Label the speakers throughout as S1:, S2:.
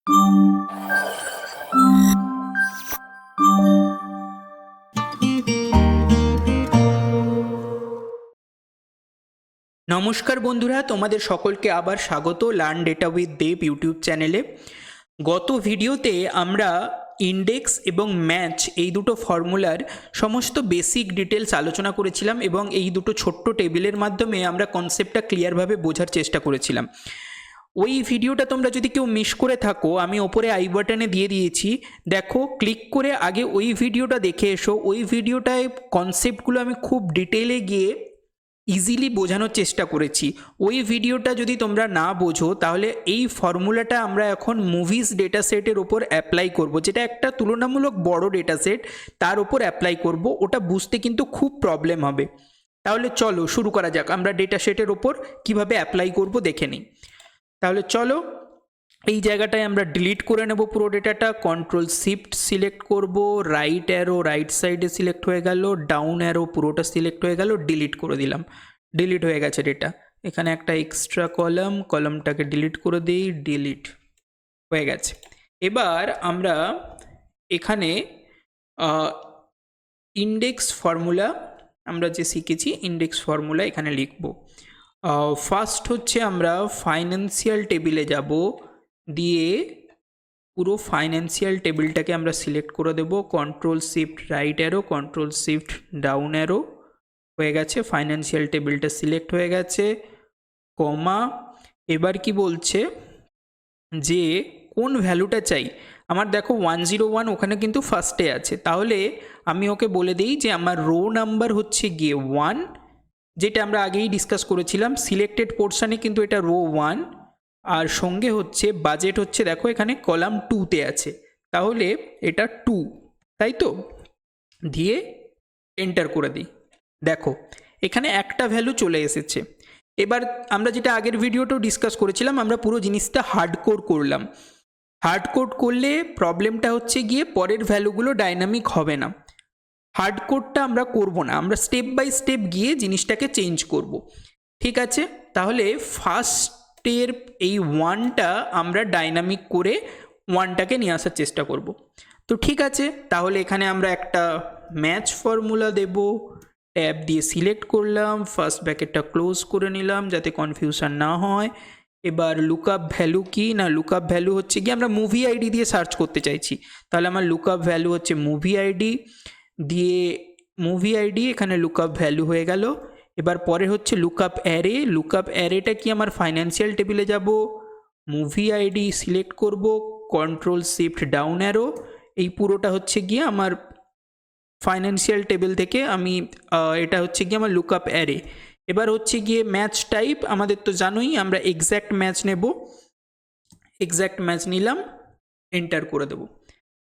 S1: নমস্কার বন্ধুরা, তোমাদের সকলকে আবার স্বাগত learn data with Dev YouTube চ্যানেলে। গত ভিডিওতে আমরা ইন্ডেক্স এবং ম্যাচ এই দুটো ফর্মুলার সমস্ত বেসিক ডিটেলস আলোচনা করেছিলাম এবং এই দুটো ছোট্ট টেবিলের মাধ্যমে আমরা কনসেপ্টটা ক্লিয়ারভাবে বোঝার চেষ্টা করেছিলাম। ওই ভিডিওটা তোমরা যদি কেউ মিস করে থাকো, আমি ওপরে আই বাটনে দিয়ে দিয়েছি, দেখো, ক্লিক করে আগে ওই ভিডিওটা দেখে এসো। ওই ভিডিওটায় কনসেপ্টগুলো আমি খুব ডিটেলে গিয়ে ইজিলি বোঝানোর চেষ্টা করেছি। ওই ভিডিওটা যদি তোমরা না বোঝো তাহলে এই ফর্মুলাটা আমরা এখন মুভিজ ডেটা সেটের ওপর অ্যাপ্লাই করব, যেটা একটা তুলনামূলক বড় ডেটা সেট, তার ওপর অ্যাপ্লাই করব। ওটা বুঝতে কিন্তু খুব প্রবলেম হবে। তাহলে চলো শুরু করা যাক, আমরা ডেটা সেটের ওপর কীভাবে অ্যাপ্লাই করব দেখে নিই। তাহলে চলো, এই জায়গাটায় আমরা ডিলিট করে নেব পুরো ডেটাটা। কন্ট্রোল শিফট সিলেক্ট করব, রাইট অ্যারো রাইট সাইডে সিলেক্ট হয়ে গেল, ডাউন অ্যারো পুরোটা সিলেক্ট হয়ে গেল, ডিলিট করে দিলাম। ডিলিট হয়ে গেছে ডেটা। এখানে একটা এক্সট্রা কলামটাকে ডিলিট করে দিই, ডিলিট হয়ে গেছে। এবার আমরা এখানে ইন্ডেক্স ফর্মুলা আমরা যে শিখেছি, ইন্ডেক্স ফর্মুলা এখানে লিখব। ফার্স্ট হচ্ছে আমরা ফাইন্যান্সিয়াল টেবিলে যাব, দিয়ে পুরো ফাইন্যান্সিয়াল টেবিলটাকে আমরা সিলেক্ট করে দেব। Control shift right arrow, control shift down arrow, হয়ে গেছে। ফাইন্যান্সিয়াল টেবিলটা সিলেক্ট হয়ে গেছে, কমা। এবার কি বলছে যে কোন ভ্যালুটা চাই আমার, দেখো 101 ওখানে কিন্তু ফার্স্টে আছে। তাহলে আমি ওকে বলে দিই যে আমার রো নাম্বার হচ্ছে গিয়ে 1, যেটা আমরা আগেই ডিসকাস করেছিলাম। সিলেক্টেড পোর্শনে কিন্তু এটা রো 1, আর সঙ্গে হচ্ছে বাজেট হচ্ছে, দেখো এখানে কলাম 2তে আছে, তাহলে এটা 2, তাই তো। দিয়ে এন্টার করে দিই। দেখো এখানে একটা ভ্যালু চলে এসেছে। এবার আমরা যেটা আগের ভিডিওটাও ডিসকাস করেছিলাম, আমরা পুরো জিনিসটা হার্ডকোড করলাম। হার্ডকোড করলে প্রবলেমটা হচ্ছে গিয়ে পরের ভ্যালুগুলো ডাইনামিক হবে না। হার্ডকোডটা আমরা করব না, আমরা স্টেপ বাই স্টেপ গিয়ে জিনিসটাকে চেঞ্জ করব। ঠিক আছে, তাহলে ফার্স্টের এই 1টা আমরা ডাইনামিক করে 1টাকে নিয়ে আসার চেষ্টা করব। তো ঠিক আছে, তাহলে এখানে আমরা একটা ম্যাচ ফর্মুলা দেব। ট্যাব দিয়ে সিলেক্ট করলাম, ফার্স্ট ব্র্যাকেটটা ক্লোজ করে নিলাম যাতে কনফিউশন না হয়। এবার লুকআপ ভ্যালু কি না, লুকআপ ভ্যালু হচ্ছে কি, আমরা মুভি আইডি দিয়ে সার্চ করতে চাইছি, তাহলে আমার লুকআপ ভ্যালু হচ্ছে মুভি আইডি। দিয়ে মুভি আইডি এখানে লুকআপ ভ্যালু হয়ে গেল। এবার পরে হচ্ছে লুকআপ অ্যারে। লুকআপ অ্যারেটা কি, আমার ফাইন্যান্সিয়াল টেবিলে যাব, মুভি আইডি সিলেক্ট করব, কন্ট্রোল শিফট ডাউন অ্যারো, এই পুরোটা হচ্ছে গিয়ে আমার ফাইন্যান্সিয়াল টেবিল থেকে আমি এটা হচ্ছে গিয়ে আমার লুকআপ অ্যারে। এবার হচ্ছে গিয়ে ম্যাচ টাইপ, আমাদের তো জানোই আমরা এক্স্যাক্ট ম্যাচ নেব। এক্স্যাক্ট ম্যাচ নিলাম, এন্টার করে দেব।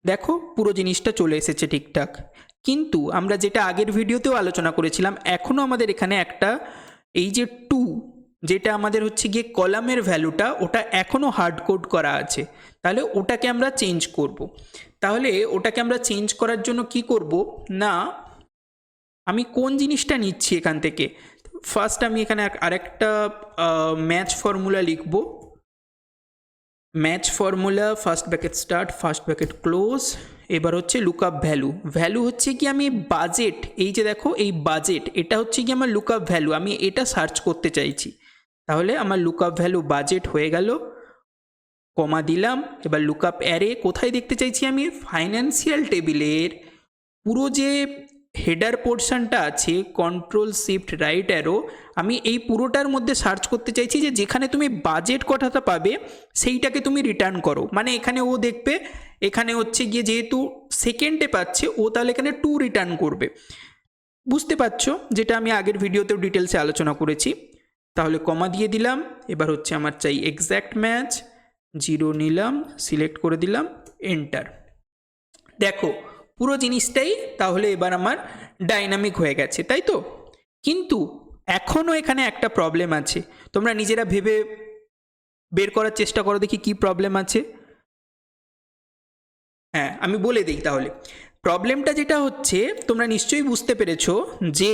S1: দেখো পুরো জিনিসটা চলে এসেছে ঠিকঠাক। কিন্তু আমরা যেটা আগের ভিডিওতেও আলোচনা করেছিলাম, এখনও আমাদের এখানে একটা এই যে 2, যেটা আমাদের হচ্ছে গিয়ে কলামের ভ্যালুটা, ওটা এখনও হার্ডকোড করা আছে। তাহলে ওটাকে আমরা চেঞ্জ করব। তাহলে ওটাকে আমরা চেঞ্জ করার জন্য কি করব না, আমি কোন জিনিসটা নিচ্ছি এখান থেকে, ফার্স্ট আমি এখানে আরেকটা ম্যাচ ফর্মুলা লিখব। Match formula, first bracket start, first bracket close. এবার হচ্ছে লুকআপ ভ্যালু। ভ্যালু হচ্ছে কি, আমি বাজেট, এই যে দেখো এই বাজেট, এটা হচ্ছে কি আমার লুকআপ ভ্যালু, আমি এটা সার্চ করতে চাইছি। তাহলে আমার লুকআপ ভ্যালু বাজেট হয়ে গেল, কমা দিলাম। এবার লুকআপ অ্যারে কোথায় দেখতে চাইছি, আমি ফাইন্যান্সিয়াল টেবিলের পুরো যে হেডার পোর্শনটা আছে, কন্ট্রোল শিফট রাইট অ্যারো, আমি এই পুরোটার মধ্যে সার্চ করতে চাইছি যে যেখানে তুমি বাজেট কথাটা পাবে সেইটাকে তুমি রিটার্ন করো। মানে এখানে ও দেখবে, এখানে হচ্ছে গিয়ে যেহেতু সেকেন্ডে পাচ্ছে ও, তাহলে এখানে 2 রিটার্ন করবে। বুঝতে পারছো, যেটা আমি আগের ভিডিওতেও ডিটেলসে আলোচনা করেছি। তাহলে কমা দিয়ে দিলাম। এবার হচ্ছে আমার চাই এক্স্যাক্ট ম্যাচ, 0 নিলাম, সিলেক্ট করে দিলাম, এন্টার। দেখো পুরো জিনিসটাই তাহলে এবার আমার ডাইনামিক হয়ে গেছে, তাই তো। কিন্তু এখনও এখানে একটা প্রবলেম আছে, তোমরা নিজেরা ভেবে বের করার চেষ্টা করো দেখি কি প্রবলেম আছে। হ্যাঁ, আমি বলে দিই তাহলে। প্রবলেমটা যেটা হচ্ছে তোমরা নিশ্চয়ই বুঝতে পেরেছো যে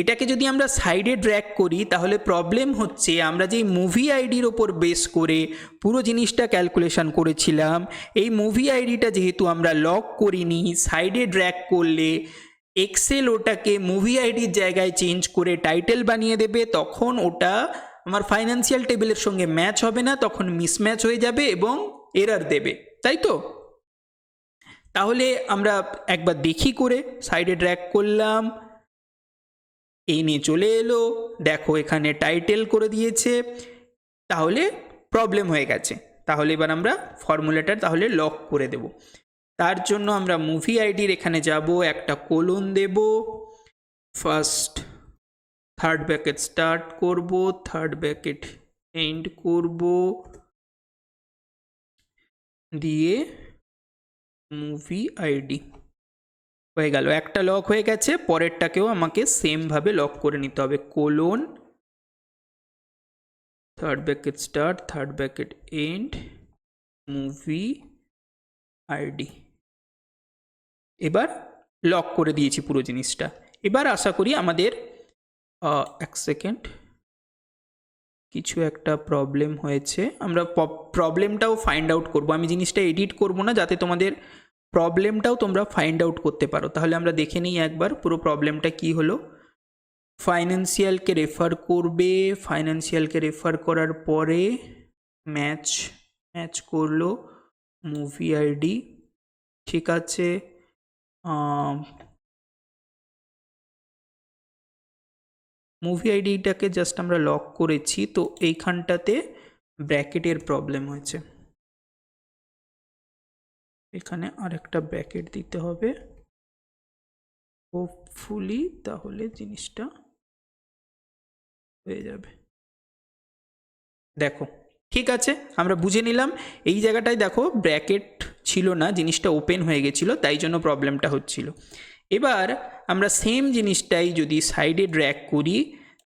S1: এটাকে যদি আমরা সাইডে ড্র্যাগ করি তাহলে প্রবলেম হচ্ছে আমরা যেই মুভি আইডির ওপর বেস করে পুরো জিনিসটা ক্যালকুলেশন করেছিলাম, এই মুভি আইডিটা যেহেতু আমরা লক করিনি, সাইডে ড্র্যাগ করলে এক্সেল ওটাকে মুভি আইডির জায়গায় চেঞ্জ করে টাইটেল বানিয়ে দেবে, তখন ওটা আমার ফাইন্যান্সিয়াল টেবিলের সঙ্গে ম্যাচ হবে না, তখন মিসম্যাচ হয়ে যাবে এবং এরর দেবে, তাই তো? তাহলে আমরা একবার দেখি করে সাইডে ড্র্যাগ করলাম, এই নিয়ে চলে এলো, দেখো এখানে টাইটেল করে দিয়েছে, তাহলে প্রবলেম হয়ে গেছে। তাহলে এবার আমরা ফর্মুলাটা তাহলে লক করে দেব। তার জন্য আমরা মুভি আইডির এখানে যাব, একটা কোলন দেব, ফার্স্ট থার্ড ব্র্যাকেট স্টার্ট করব, থার্ড ব্র্যাকেট এন্ড করব, দিয়ে মুভি আইডি হয়ে গেল, একটা লক হয়ে গেছে। পরেরটাকেও আমাকে সেমভাবে লক করে নিতে হবে, colon third bracket start third bracket end movie ID. এবার লক করে দিয়েছি পুরো জিনিসটা। এবার আশা করি আমাদের এক সেকেন্ড, কিছু একটা প্রবলেম হয়েছে, আমরা প্রবলেমটাও ফাইন্ড আউট করব। আমি জিনিসটা এডিট করব না, যাতে তোমাদের প্রবলেমটাও তোমরা ফাইন্ড আউট করতে পারো। তাহলে আমরা দেখে নিই একবার পুরো প্রবলেমটা কি হলো। ফাইন্যান্সিয়ালকে রেফার করবে, ফাইন্যান্সিয়ালকে রেফার করার পরে ম্যাচ করলো মুভি আইডি, ঠিক আছে। মুভি আইডিটাকে জাস্ট আমরা লক করেছি, তো এইখানটাতে ব্র্যাকেটের প্রবলেম হয়েছে, এখানে আরেকটা ব্র্যাকেট দিতে হবে হোপফুলি, তাহলে জিনিসটা হয়ে যাবে। দেখো ঠিক আছে, আমরা বুঝে নিলাম। এই জায়গাটায় দেখো ব্র্যাকেট ছিল না, জিনিসটা ওপেন হয়ে গেছিলো, তাই জন্য প্রবলেমটা হচ্ছিল। এবার আমরা সেম জিনিসটাই যদি সাইডে ড্র্যাগ করি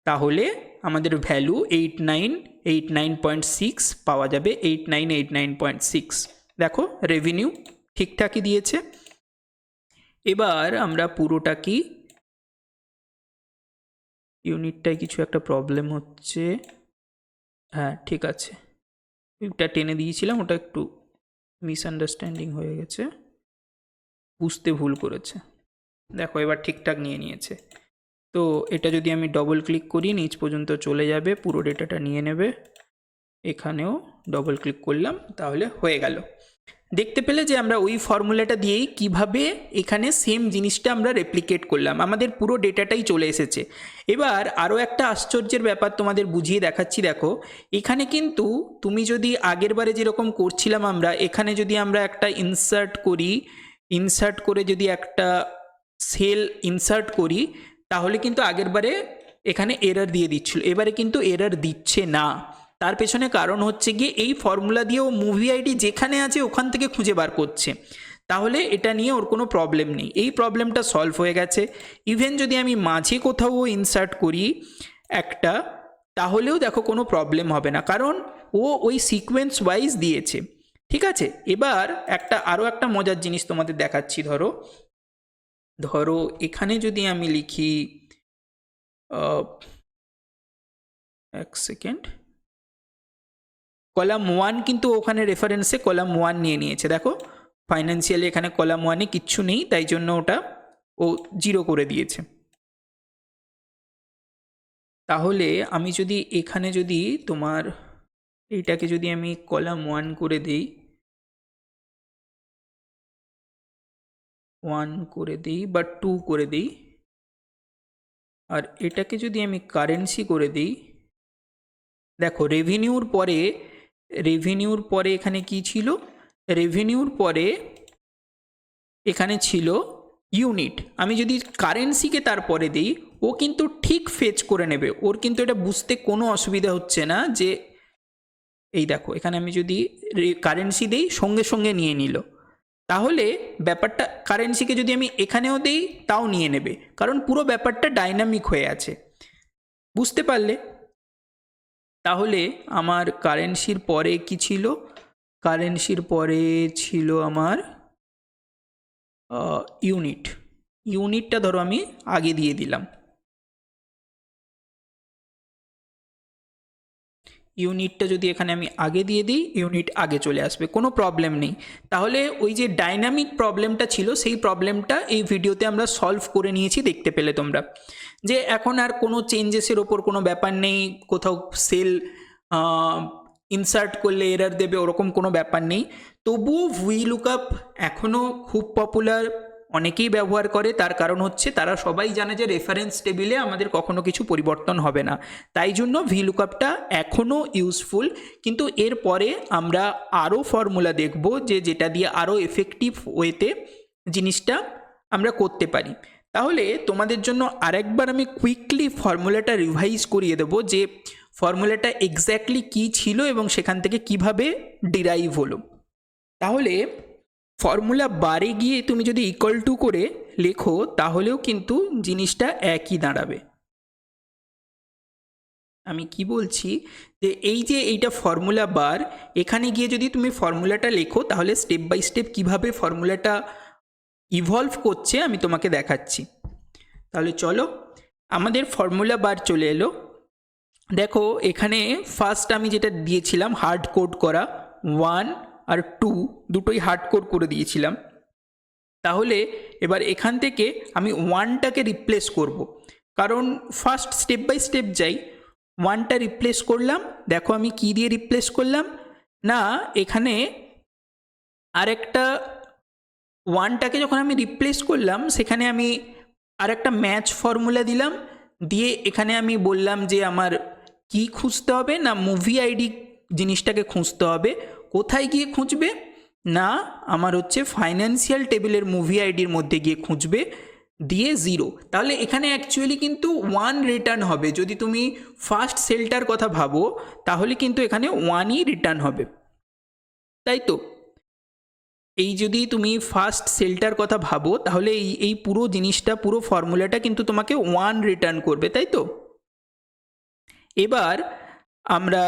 S1: তাহলে আমাদের ভ্যালু 8989.6 পাওয়া যাবে, 8989.6। দেখো রেভিনিউ ঠিকঠাকই দিয়েছে। এবার আমরা পুরোটা কি, ইউনিটটায় কিছু একটা প্রবলেম হচ্ছে, হ্যাঁ ঠিক আছে, ওটা টেনে দিয়েছিলাম, ওটা একটু মিসআন্ডারস্ট্যান্ডিং হয়ে গেছে, বুঝতে ভুল করেছে। দেখো এবার ঠিকঠাক নিয়ে নিয়েছে। তো এটা যদি আমি ডবল ক্লিক করি নিচ পর্যন্ত চলে যাবে, পুরো ডেটাটা নিয়ে নেবে। এখানেও ডবল ক্লিক করলাম, তাহলে হয়ে গেল। দেখতে পেলে যে আমরা ওই ফর্মুলাটা দিয়েই কিভাবে এখানে সেম জিনিসটা আমরা রেপ্লিকেট করলাম, আমাদের পুরো ডেটাটাই চলে এসেছে। এবার আরও একটা আশ্চর্যের ব্যাপার তোমাদের বুঝিয়ে দেখাচ্ছি। দেখো এখানে কিন্তু তুমি যদি আগের বারে যেরকম করছিলাম আমরা, এখানে যদি আমরা একটা ইনসার্ট করে যদি একটা সেল ইনসার্ট করি, তাহলে কিন্তু আগের বারে এখানে এরর দিয়ে দিচ্ছিল, এবারে কিন্তু এরর দিচ্ছে না। তার পেছনে কারণ হচ্ছে গিয়ে এই ফর্মুলা দিয়েও মুভি আইডি যেখানে আছে ওখান থেকে খুঁজে বার করছে, তাহলে এটা নিয়ে ওর কোনো প্রবলেম নেই, এই প্রবলেমটা সলভ হয়ে গেছে। ইভেন যদি আমি মাঝে কোথাও ইনসার্ট করি একটা, তাহলেও দেখো কোনো প্রবলেম হবে না, কারণ ও ওই সিকোয়েন্স ওয়াইজ দিয়েছে, ঠিক আছে। এবার আরও একটা মজার জিনিস তোমাদের দেখাচ্ছি। ধরো এখানে যদি আমি লিখি, এক সেকেন্ড, কলাম 1 কিন্তু ওখানে রেফারেন্সে কলাম 1 নিয়ে নিয়েছে। দেখো ফাইন্যান্সিয়ালি এখানে কলাম 1-এ কিচ্ছু নেই, তাই জন্য ওটা ও 0 করে দিয়েছে। তাহলে আমি যদি এখানে যদি তোমার এইটাকে যদি আমি কলাম 1 করে দিই, 1 করে দিই বা 2 করে দিই, আর এটাকে যদি আমি কারেন্সি করে দিই, দেখো রেভিনিউর পরে এখানে কি ছিল, রেভিনিউর পরে এখানে ছিল ইউনিট। আমি যদি কারেন্সিকে তারপরে দিই, ও কিন্তু ঠিক ফেচ করে নেবে, ওর কিন্তু এটা বুঝতে কোনো অসুবিধা হচ্ছে না। যে এই দেখো এখানে আমি যদি কারেন্সি দিই, সঙ্গে সঙ্গে নিয়ে নিল। তাহলে ব্যাপারটা, কারেন্সিকে যদি আমি এখানেও দিই তাও নিয়ে নেবে, কারণ পুরো ব্যাপারটা ডাইনামিক হয়ে আছে, বুঝতে পারলে? তাহলে আমার কারেন্সির পরে কি ছিল, কারেন্সির পরে ছিল আমার ইউনিটটা ধরো আমি আগে দিয়ে দিলাম, ইউনিটটা যদি এখানে আমি আগে দিয়ে দিই ইউনিট আগে চলে আসবে, কোনো প্রবলেম নেই। তাহলে ওই যে ডাইনামিক প্রবলেমটা ছিল সেই প্রবলেমটা এই ভিডিওতে আমরা সলভ করে নিয়েছি, দেখতে পেলে তোমরা যে এখন আর কোনো চেঞ্জেসের ওপর কোনো ব্যাপার নেই, কোথাও সেল ইনসার্ট করলে এরার দেবে ওরকম কোনো ব্যাপার নেই। তবুও VLOOKUP এখনও খুব পপুলার, অনেকেই ব্যবহার করে, তার কারণ হচ্ছে তারা সবাই জানে যে রেফারেন্স টেবিলে আমাদের কখনো কিছু পরিবর্তন হবে না, তাই জন্য VLOOKUPটা এখনও ইউজফুল। কিন্তু এরপরে আমরা আরও ফর্মুলা দেখব যে যেটা দিয়ে আরও এফেক্টিভ ওয়েতে জিনিসটা আমরা করতে পারি। তাহলে তোমাদের জন্য আরেকবার আমি কুইকলি ফর্মুলাটা রিভাইজ করিয়ে দেবো যে ফর্মুলাটা এক্স্যাক্টলি কী ছিল এবং সেখান থেকে কিভাবে ডিরাইভ হলো। তাহলে ফর্মুলা বারে গিয়ে তুমি যদি ইকুয়াল টু করে লেখো তাহলেও কিন্তু জিনিসটা একই দাঁড়াবে। আমি কি বলছি যে এই যে এইটা ফর্মুলা বার, এখানে গিয়ে যদি তুমি ফর্মুলাটা লেখো তাহলে স্টেপ বাই স্টেপ কীভাবে ফর্মুলাটা ইভলভ করছে আমি তোমাকে দেখাচ্ছি। তাহলে চলো, আমাদের ফর্মুলা বার চলে এলো। দেখো এখানে ফার্স্ট আমি যেটা দিয়েছিলাম হার্ড কোড করা 1 আর 2 দুটোই হার্ড কোড করে দিয়েছিলাম। তাহলে এবার এখান থেকে আমি 1টাকে রিপ্লেস করব, কারণ ফার্স্ট স্টেপ বাই স্টেপ যাই। 1টা রিপ্লেস করলাম, দেখো আমি কি দিয়ে রিপ্লেস করলাম না, এখানে আরেকটা 1টাকে যখন আমি রিপ্লেস করলাম সেখানে আমি আরেকটা ম্যাচ ফর্মুলা দিলাম, দিয়ে এখানে আমি বললাম যে আমার কি খুঁজতে হবে না মুভি আইডি জিনিসটাকে খুঁজতে হবে। কোথায় গিয়ে খুঁজবে না আমার হচ্ছে ফাইন্যান্সিয়াল টেবিলের মুভি আইডির মধ্যে গিয়ে খুঁজবে, দিয়ে 0। তাহলে এখানে অ্যাকচুয়ালি কিন্তু 1 রিটার্ন হবে। যদি তুমি ফার্স্ট সেলটার কথা ভাবো তাহলে কিন্তু এখানে 1ই রিটার্ন হবে, তাই তো? এই যদি তুমি ফার্স্ট সেলটার কথা ভাবো তাহলে এই পুরো জিনিসটা পুরো ফর্মুলাটা কিন্তু তোমাকে 1 রিটার্ন করবে, তাই তো? এবার আমরা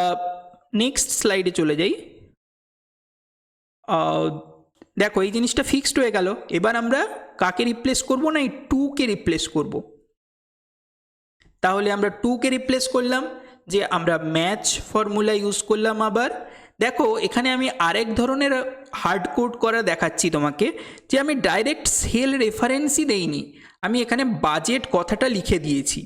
S1: নেক্সট স্লাইডে চলে যাই। দেখো এই জিনিসটা ফিক্সড হয়ে গেল। এবার আমরা কাকে রিপ্লেস করব না এই 2কে রিপ্লেস করব। তাহলে আমরা 2কে রিপ্লেস করলাম, যে আমরা ম্যাচ ফর্মুলা ইউজ করলাম। আবার দেখো এখানে আমি আরেক ধরনের হার্ড কোড করা দেখাচ্ছি তোমাকে, যে আমি ডাইরেক্ট সেল রেফারেন্সই দেইনি, আমি এখানে বাজেট কথাটা লিখে দিয়েছি।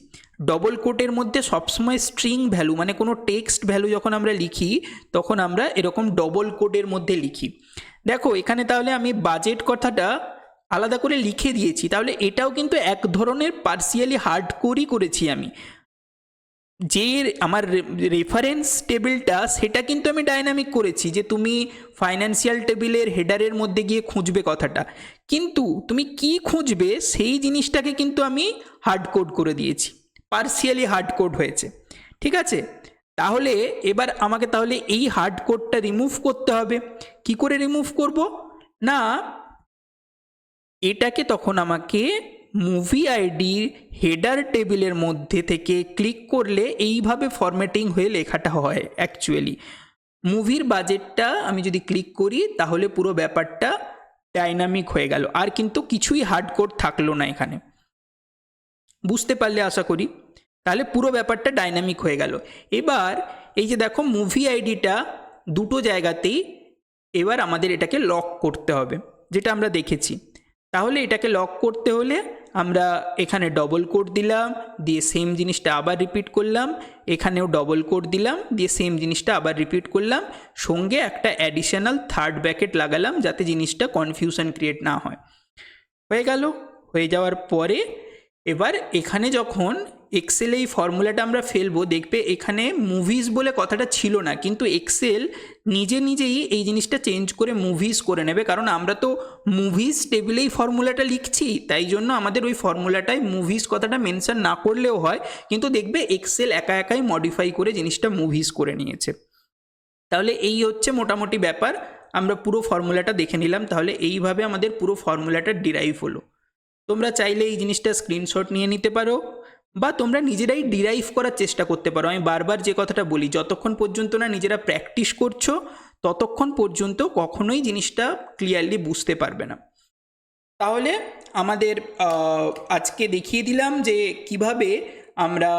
S1: ডবল কোটের মধ্যে সবসময় স্ট্রিং ভ্যালু মানে কোনো টেক্সট ভ্যালু যখন আমরা লিখি তখন আমরা এরকম ডবল কোডের মধ্যে লিখি। দেখো এখানে তাহলে আমি বাজেট কথাটা আলাদা করে লিখে দিয়েছি, তাহলে এটাও কিন্তু এক ধরনের পার্সিয়ালি হার্ড কোডই করেছি আমি। যে আমার রেফারেন্স টেবিলটা সেটা কিন্তু আমি ডাইনামিক করেছি, যে তুমি ফাইন্যান্সিয়াল টেবিলের হেডারের মধ্যে গিয়ে খুঁজবে কথাটা, কিন্তু তুমি কি খুঁজবে সেই জিনিসটাকে কিন্তু আমি হার্ড কোড করে দিয়েছি, পার্সিয়ালি হার্ড কোড হয়েছে। ঠিক আছে, তাহলে এবার আমাকে তাহলে এই হার্ড কোডটা রিমুভ করতে হবে। কি করে রিমুভ করব না, এটাকে তখন আমাকে মুভি আইডির হেডার টেবিলের মধ্যে থেকে ক্লিক করলে এইভাবে ফরম্যাটিং হয়ে লেখাটা হয়। অ্যাকচুয়ালি মুভির বাজেটটা আমি যদি ক্লিক করি তাহলে পুরো ব্যাপারটা ডাইনামিক হয়ে গেল, আর কিন্তু কিছুই হার্ড কোড থাকলো না এখানে। বুঝতে পারলে আশা করি। তাহলে পুরো ব্যাপারটা ডাইনামিক হয়ে গেল। এবার এই যে দেখো মুভি আইডিটা দুটো জায়গাতেই এবার আমাদের এটাকে লক করতে হবে, যেটা আমরা দেখেছি। তাহলে এটাকে লক করতে হলে আমরা এখানে ডবল কোড দিলাম, দিয়ে সেম জিনিসটা আবার রিপিট করলাম, এখানেও ডবল কোড দিলাম, দিয়ে সেম জিনিসটা আবার রিপিট করলাম, সঙ্গে একটা অ্যাডিশনাল থার্ড ব্র্যাকেট লাগালাম যাতে জিনিসটা কনফিউশন ক্রিয়েট না হয়। হয়ে গেল। হয়ে যাওয়ার পরে এবার এখানে যখন এক্সেলে এই ফর্মুলাটা আমরা ফেলবো, দেখবে এখানে মুভিজ বলে কথাটা ছিল না, কিন্তু এক্সেল নিজে নিজেই এই জিনিসটা চেঞ্জ করে মুভিজ করে নেবে, কারণ আমরা তো মুভিজ টেবিলেই ফর্মুলাটা লিখছি, তাই জন্য আমাদের ওই ফর্মুলাটায় মুভিজ কথাটা মেনশন না করলেও হয়, কিন্তু দেখবে এক্সেল একা একাই মডিফাই করে জিনিসটা মুভিজ করে নিয়েছে। তাহলে এই হচ্ছে মোটামুটি ব্যাপার। আমরা পুরো ফর্মুলাটা দেখে নিলাম। তাহলে এইভাবে আমাদের পুরো ফর্মুলাটা ডিরাইভ হলো। তোমরা চাইলে এই জিনিসটা স্ক্রিনশট নিয়ে নিতে পারো, বা তোমরা নিজেরাই ডিরাইভ করার চেষ্টা করতে পারো। আমি বারবার যে কথাটা বলি, যতক্ষণ পর্যন্ত না নিজেরা প্র্যাকটিস করছো ততক্ষণ পর্যন্ত কখনোই জিনিসটা ক্লিয়ারলি বুঝতে পারবে না। তাহলে আমাদের আজকে দেখিয়ে দিলাম যে কিভাবে আমরা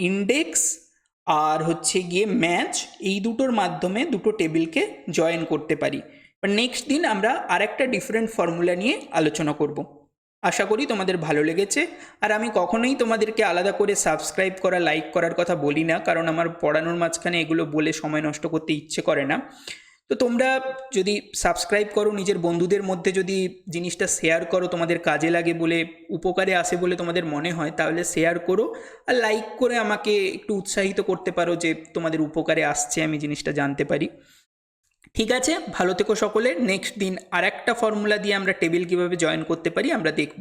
S1: ইন্ডেক্স আর হচ্ছে গিয়ে ম্যাচ এই দুটোর মাধ্যমে দুটো টেবিলকে জয়েন করতে পারি। নেক্সট দিন আমরা আরেকটা ডিফারেন্ট ফর্মুলা নিয়ে আলোচনা করব। আশা করি তোমাদের ভালো লেগেছে। আর আমি কখনোই তোমাদেরকে আলাদা করে সাবস্ক্রাইব করা, লাইক করার কথা বলি না, কারণ আমার পড়ানোর মাঝখানে এগুলো বলে সময় নষ্ট করতে ইচ্ছে করে না। তো তোমরা যদি সাবস্ক্রাইব করো, নিজের বন্ধুদের মধ্যে যদি জিনিসটা শেয়ার করো, তোমাদের কাজে লাগে বলে, উপকারে আসে বলে তোমাদের মনে হয়, তাহলে শেয়ার করো আর লাইক করে আমাকে একটু উৎসাহিত করতে পারো যে তোমাদের উপকারে আসছে, আমি জিনিসটা জানতে পারি। ঠিক আছে, ভালো থেকো সকলে। নেক্সট দিন আর একটা ফর্মুলা দিয়ে আমরা টেবিল কীভাবে জয়েন করতে পারি আমরা দেখব।